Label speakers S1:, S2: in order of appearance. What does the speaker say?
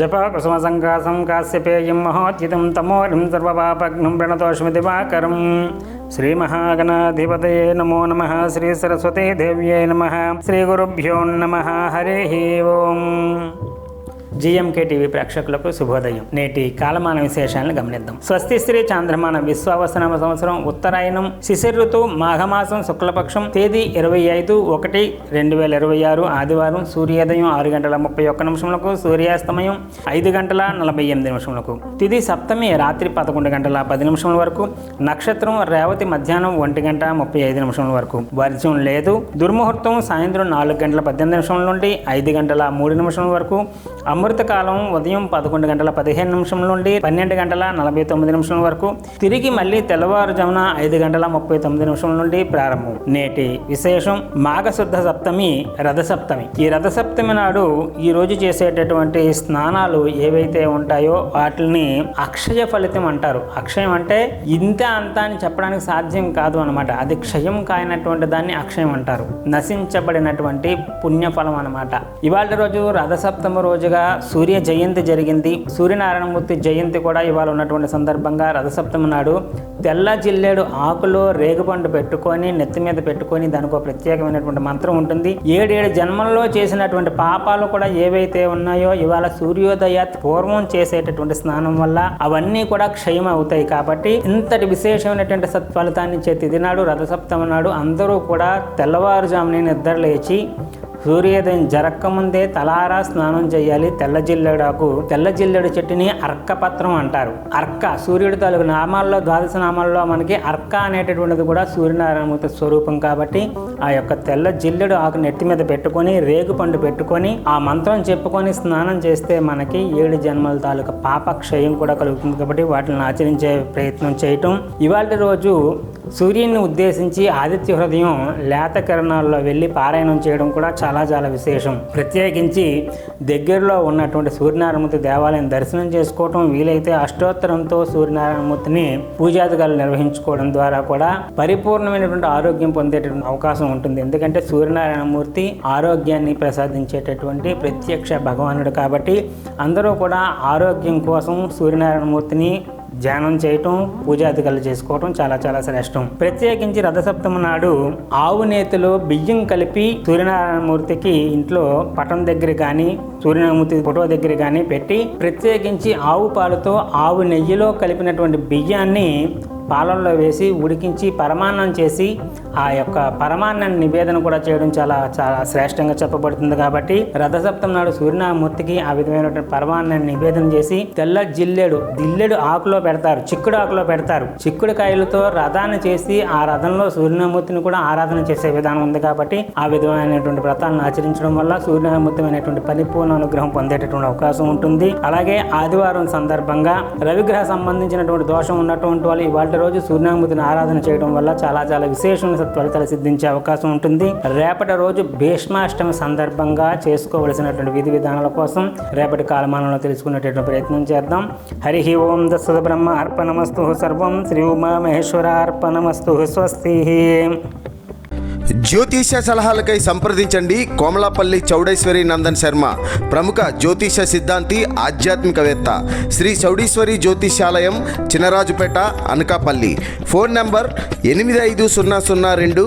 S1: జపాకుసుమసంకాసం కాశ్యపేయం మహోద్యుతం తమోరిం సర్వపాపఘ్నం ప్రణతోష్మి దివాకరం. శ్రీమహాగణాధిపతయే నమో నమః. శ్రీ సరస్వతీ దేవ్యై నమః. శ్రీ గురుభ్యో నమః. హరి ఓం. జిఎంకే టీవీ ప్రేక్షకులకు శుభోదయం. నేటి కాలమాన విశేషాలను గమనిద్దాం. స్వస్తి శ్రీ చాంద్రమాన విశ్వావసనామ సంవత్సరం ఉత్తరాయణం శిశిర ఋతువు మాఘమాసం శుక్లపక్షం తేదీ 25/1/2026 ఆదివారం. సూర్యోదయం 6:31 సూర్యాస్తమయం 5:48 తిథి సప్తమి రాత్రి 11:10 వరకు. నక్షత్రం రేవతి మధ్యాహ్నం 1:35 వరకు. వర్జం లేదు. దుర్ముహూర్తం సాయంత్రం 4:18 నుండి 5:03 వరకు. అమృతకాలం ఉదయం 11:15 నుండి 12:49 వరకు. తిరిగి మళ్ళీ తెల్లవారుజామున 5:39 నుండి ప్రారంభం. నేటి విశేషం మాఘశుద్ధ సప్తమి రథసప్తమి. ఈ రథసప్తమి నాడు ఈ రోజు చేసేటటువంటి స్నానాలు ఏవైతే ఉంటాయో వాటిని అక్షయ ఫలితం అంటారు. అక్షయం అంటే ఇంత అంత అని చెప్పడానికి సాధ్యం కాదు అనమాట. అది క్షయం కాయనటువంటి దాన్ని అక్షయం అంటారు. నశించబడినటువంటి పుణ్యఫలం అనమాట. ఇవాళ రోజు రథసప్తమి రోజుగా సూర్య జయంతి జరిగింది. సూర్యనారాయణమూర్తి జయంతి కూడా ఇవాళ ఉన్నటువంటి సందర్భంగా రథసప్తమి నాడు తెల్ల జిల్లేడు ఆకులో రేగుపండు పెట్టుకొని నెత్తి మీద పెట్టుకొని దానికి ఒక ప్రత్యేకమైనటువంటి మంత్రం ఉంటుంది. 7 జన్మల్లో చేసినటువంటి పాపాలు కూడా ఏవైతే ఉన్నాయో ఇవాళ సూర్యోదయ పూర్వం చేసేటటువంటి స్నానం వల్ల అవన్నీ కూడా క్షయం అవుతాయి. కాబట్టి ఇంతటి విశేషమైనటువంటి సత్ఫలితాన్ని ఇచ్చే తిథి నాడు రథసప్తమి నాడు అందరూ కూడా తెల్లవారుజామున నిద్ర లేచి సూర్యోదయం జరక్కముందే తలారా స్నానం చేయాలి. తెల్ల జిల్లేడు చెట్టుని అర్కపత్రం అంటారు. అర్క సూర్యుడి తాలూకు నామాల్లో ద్వాదశ నామాల్లో మనకి అర్క అనేటటువంటిది కూడా సూర్యనారాయణమూర్తి స్వరూపం. కాబట్టి ఆ యొక్క తెల్ల జిల్లేడు ఆకు నెత్తి మీద పెట్టుకొని రేగుపండు పెట్టుకొని ఆ మంత్రం చెప్పుకొని స్నానం చేస్తే మనకి 7 జన్మల తాలూకు పాప క్షయం కూడా కలుగుతుంది. కాబట్టి వాటిని ఆచరించే ప్రయత్నం చేయటం. ఇవాళ రోజు సూర్యుని ఉద్దేశించి ఆదిత్య హృదయం లేత కిరణాల్లో వెళ్ళి పారాయణం చేయడం కూడా చాలా చాలా విశేషం. ప్రత్యేకించి దగ్గరలో ఉన్నటువంటి సూర్యనారాయణమూర్తి దేవాలయం దర్శనం చేసుకోవటం, వీలైతే అష్టోత్తరంతో సూర్యనారాయణమూర్తిని పూజాదికాలు నిర్వహించుకోవడం ద్వారా కూడా పరిపూర్ణమైనటువంటి ఆరోగ్యం పొందేటటువంటి అవకాశం ఉంటుంది. ఎందుకంటే సూర్యనారాయణమూర్తి ఆరోగ్యాన్ని ప్రసాదించేటటువంటి ప్రత్యక్ష భగవానుడు. కాబట్టి అందరూ కూడా ఆరోగ్యం కోసం సూర్యనారాయణమూర్తిని ధ్యానం చేయటం, పూజాదికాలు చేసుకోవటం చాలా చాలా శ్రేష్టం. ప్రత్యేకించి రథసప్తమి నాడు ఆవు నేతిలో బియ్యం కలిపి సూర్యనారాయణమూర్తికి ఇంట్లో పటం దగ్గర కానీ సూర్యనారాయణమూర్తి ఫోటో దగ్గర కానీ పెట్టి ప్రత్యేకించి ఆవు పాలతో ఆవు నెయ్యిలో కలిపినటువంటి బియ్యాన్ని పాలల్లో వేసి ఉడికించి పరమాన్నం చేసి ఆ యొక్క పరమాన్నాన్ని నివేదన కూడా చేయడం చాలా చాలా శ్రేష్టంగా చెప్పబడుతుంది. కాబట్టి రథసప్తమి నాడు సూర్యనారాయణమూర్తికి ఆ విధమైనటువంటి పరమాన్నాన్ని నివేదన చేసి తెల్ల జిల్లేడు ఆకులో పెడతారు, చిక్కుడు ఆకులో పెడతారు. చిక్కుడు కాయలతో రథాన్ని చేసి ఆ రథంలో సూర్యనారాయణమూర్తిని కూడా ఆరాధన చేసే విధానం ఉంది. కాబట్టి ఆ విధమైనటువంటి వ్రతాలను ఆచరించడం వల్ల సూర్యనారాయణమూర్తి అనేటువంటి పరిపూర్ణ అనుగ్రహం పొందేటటువంటి అవకాశం ఉంటుంది. అలాగే ఆదివారం సందర్భంగా రవిగ్రహ సంబంధించినటువంటి దోషం ఉన్నటువంటి వాళ్ళు ఇవాళ రోజు సూర్యనారాయణమూర్తిని ఆరాధన చేయడం వల్ల చాలా చాలా విశేషమైన ఫలితాలు సిద్ధించే అవకాశం ఉంటుంది. రేపటి రోజు భీష్మాష్టమి సందర్భంగా చేసుకోవలసినటువంటి విధి విధానాల కోసం రేపటి కాలమానంలో తెలుసుకునేటటువంటి ప్రయత్నం చేద్దాం. హరి ఓం. దశ బ్రహ్మ అర్పణమస్తు. సర్వం శ్రీ ఉమామహేశ్వర అర్పణమస్తు. స్వస్తి.
S2: జ్యోతిష సలహాలకై సంప్రదించండి కోమలాపల్లి చౌడేశ్వరి నందన్ శర్మ, ప్రముఖ జ్యోతిష సిద్ధాంతి, ఆధ్యాత్మికవేత్త. శ్రీ చౌడేశ్వరి జ్యోతిషాలయం, చినరాజుపేట, అనకాపల్లి. Phone number 8500267002.